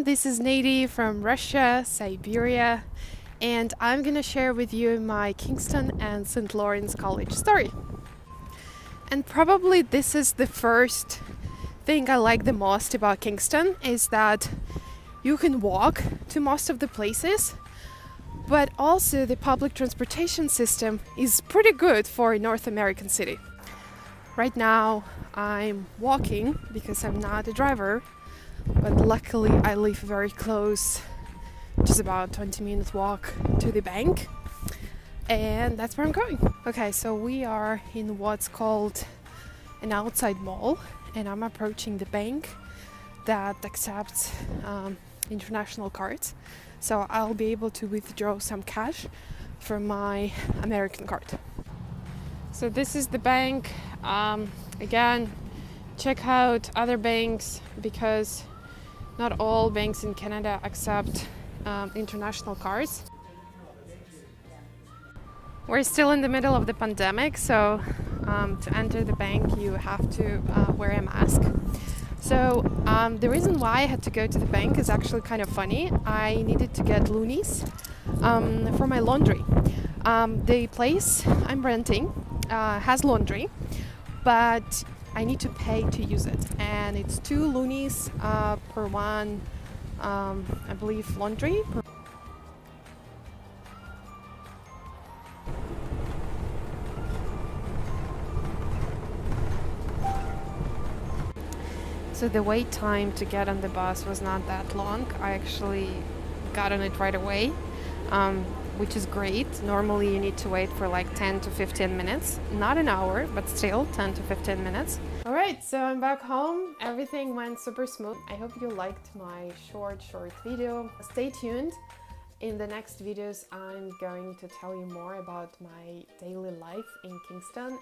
this is Nadi from Russia, Siberia, and I'm gonna share with you my Kingston and St. Lawrence College story. And probably this is the first thing I like the most about Kingston, is that you can walk to most of the places, but also the public transportation system is pretty good for a North American city. Right now I'm walking because I'm not a driver, but luckily I live very close, which is about 20-minute walk to the bank, and that's where I'm going. Okay, so we are in what's called an outside mall, and I'm approaching the bank that accepts international cards, so I'll be able to withdraw some cash from my American card. So this is the bank. Again, check out other banks because not all banks in Canada accept international cards. We're still in the middle of the pandemic, so to enter the bank you have to wear a mask. So the reason why I had to go to the bank is actually kind of funny. I needed to get loonies for my laundry. The place I'm renting has laundry, but I need to pay to use it, and it's 2 loonies per one, I believe, laundry. So the wait time to get on the bus was not that long. I actually got on it right away, which is great. Normally you need to wait for like 10 to 15 minutes, not an hour, but still 10 to 15 minutes. All right, so I'm back home. Everything went super smooth. I hope you liked my short video. Stay tuned. In the next videos, I'm going to tell you more about my daily life in Kingston.